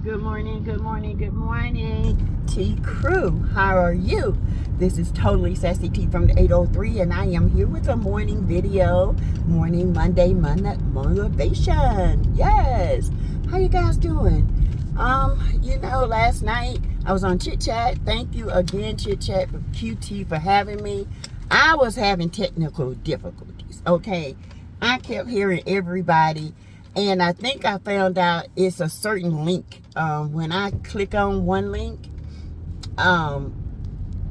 Good morning, good morning, good morning, T Crew. How are you? This is totally Sassy T from the 803, and I am here with a morning video, morning Monday motivation. Yes. How you guys doing? Last night I was on Chit Chat. Thank you again, Chit Chat for QT for having me. I was having technical difficulties. Okay, I kept hearing everybody. And I think I found out it's a certain link. When I click on one link,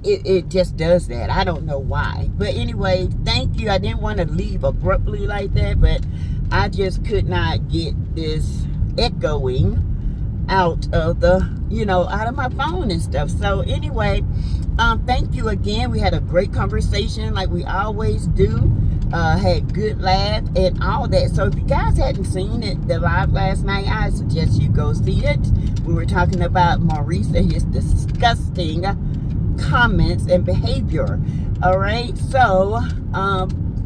it just does that. I don't know why. But anyway, thank you. I didn't want to leave abruptly like that, but I just could not get this echoing out of out of my phone and stuff. So anyway, thank you again. We had a great conversation like we always do. Had good laugh and all that. So if you guys hadn't seen it, the live last night, I suggest you go see it. We were talking about Maurice and his disgusting comments and behavior. All right, so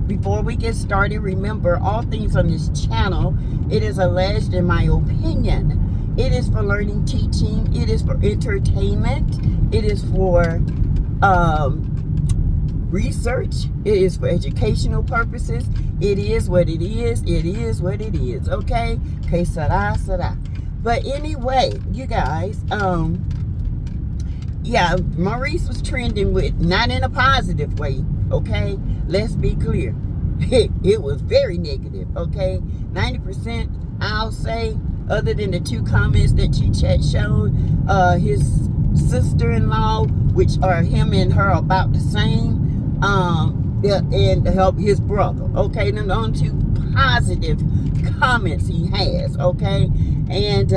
before we get started, remember all things on this channel, it is alleged in my opinion. It is for learning, teaching, it is for entertainment, it is for research, it is for educational purposes. It is what it is. It is what it is. Okay, sarah. But anyway, you guys, Maurice was trending with, not in a positive way. Okay, let's be clear. It was very negative. Okay, 90% I'll say, other than the two comments that Chat showed. His sister-in-law, which are him and her about the same, and help his brother. Okay, then on to positive comments he has. Okay, and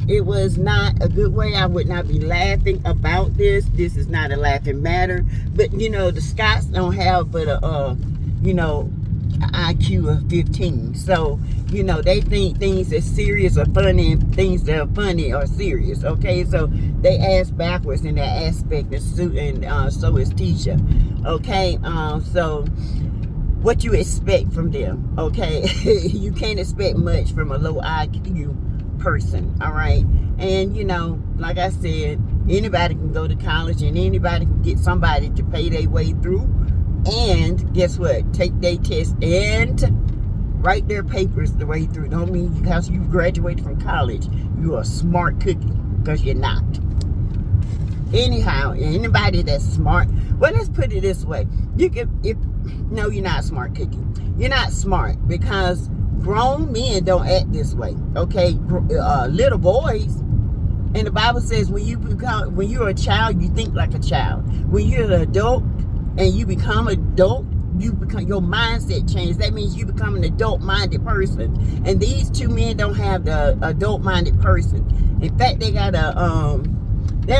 it was not a good way. I would not be laughing about this. This is not a laughing matter. But the Scots don't have but a IQ of 15. So they think things that's serious are funny and things that are funny are serious. Okay, so they ask backwards in that aspect, and so is Tisha. Okay, so what you expect from them? Okay, you can't expect much from a low IQ person. All right, and like I said, anybody can go to college and anybody can get somebody to pay their way through. And guess what? Take their test and write their papers the way through. Don't mean because you graduated from college, you're a smart cookie, because you're not. Anyhow, anybody that's smart, well, let's put it this way. You're not a smart cookie. You're not smart because grown men don't act this way. Okay, little boys. And the Bible says when you're a child, you think like a child. When you're an adult, and you become adult, your mindset changes. That means you become an adult-minded person. And these two men don't have the adult-minded person. In fact, they got they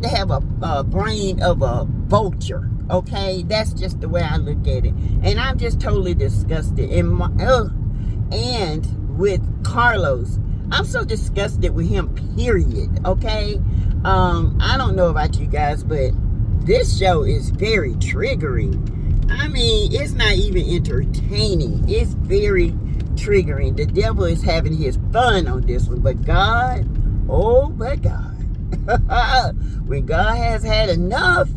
have a brain of a vulture. Okay, that's just the way I look at it. And I'm just totally disgusted. And with Carlos, I'm so disgusted with him. Period. Okay, I don't know about you guys, but this show is very triggering. I mean, it's not even entertaining. It's very triggering. The devil is having his fun on this one. But God, oh my God. When God has had enough,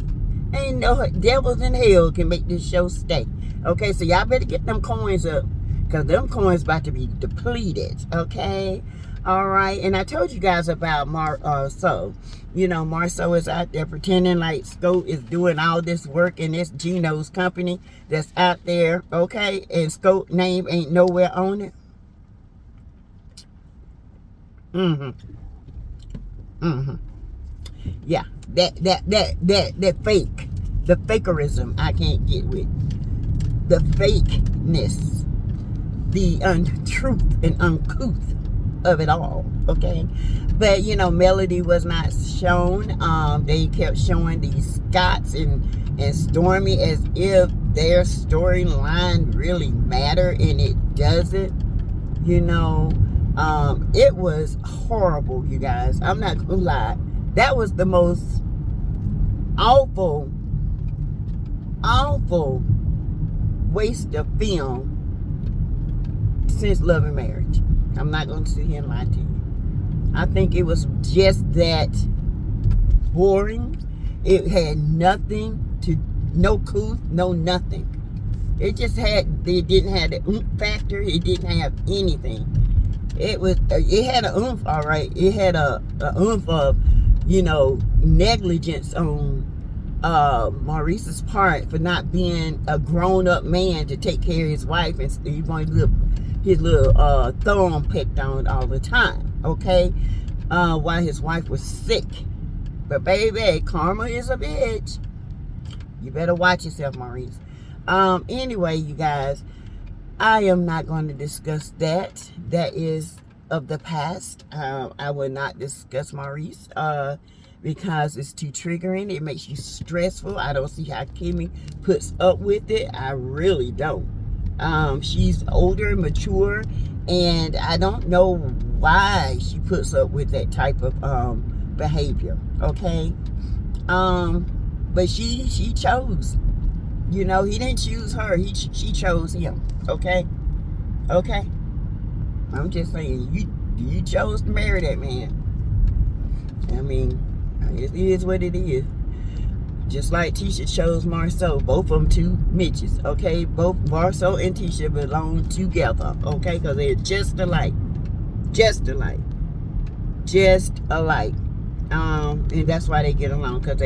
ain't no devils in hell can make this show stay. Okay, so y'all better get them coins up, because them coins about to be depleted. Okay? All right, and I told you guys about Marceau. Marceau is out there pretending like Scout is doing all this work in this Gino's company that's out there, okay? And Scout's name ain't nowhere on it. Yeah, that fake, the fakerism I can't get with. The fakeness, the untruth and uncouth of it all. Okay, but Melody was not shown. They kept showing these Scots and Stormy as if their storyline really mattered, and it doesn't. It was horrible, you guys. I'm not gonna lie. That was the most awful waste of film since Love and Marriage. I'm not going to sit here and lie to you. I think it was just that boring. It had nothing to, no couth, no nothing. It just had, it didn't have the oomph factor. It didn't have anything. It had a oomph, all right. It had a oomph of, you know, negligence on Maurice's part for not being a grown-up man to take care of his wife, and he wanted his little thumb picked on all the time, okay? While his wife was sick. But baby, karma is a bitch. You better watch yourself, Maurice. Anyway, you guys, I am not going to discuss that. That is of the past. I will not discuss Maurice because it's too triggering. It makes you stressful. I don't see how Kimmy puts up with it. I really don't. She's older, mature, and I don't know why she puts up with that type of behavior, okay? But she chose. You know, he didn't choose her. She chose him, okay? Okay? I'm just saying, you chose to marry that man. I mean, it is what it is. Just like Tisha chose Marceau. Both of them two Mitches, okay? Both Marceau and Tisha belong together, okay? Because they're just alike. Just alike. Just alike. And that's why they get along. Because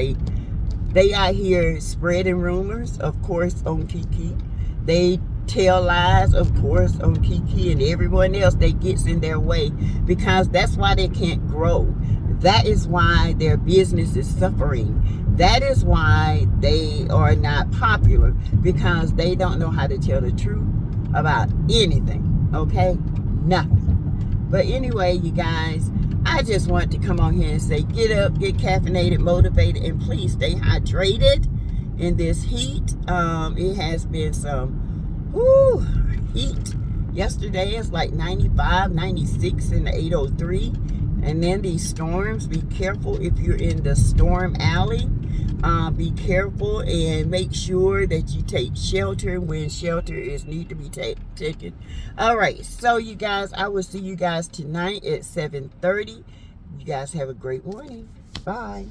they out here spreading rumors, of course, on Kiki. They tell lies, of course, on Kiki and everyone else that gets in their way, because that's why they can't grow. That is why their business is suffering. That is why they are not popular, because they don't know how to tell the truth about anything, okay? Nothing. But anyway, you guys, I just want to come on here and say, get up, get caffeinated, motivated, and please stay hydrated in this heat. It has been some heat. Yesterday it's like 95, 96 in the 803. And then these storms, be careful if you're in the storm alley. Be careful and make sure that you take shelter when shelter is need to be taken. All right, so you guys, I will see you guys tonight at 7:30. You guys have a great morning. Bye.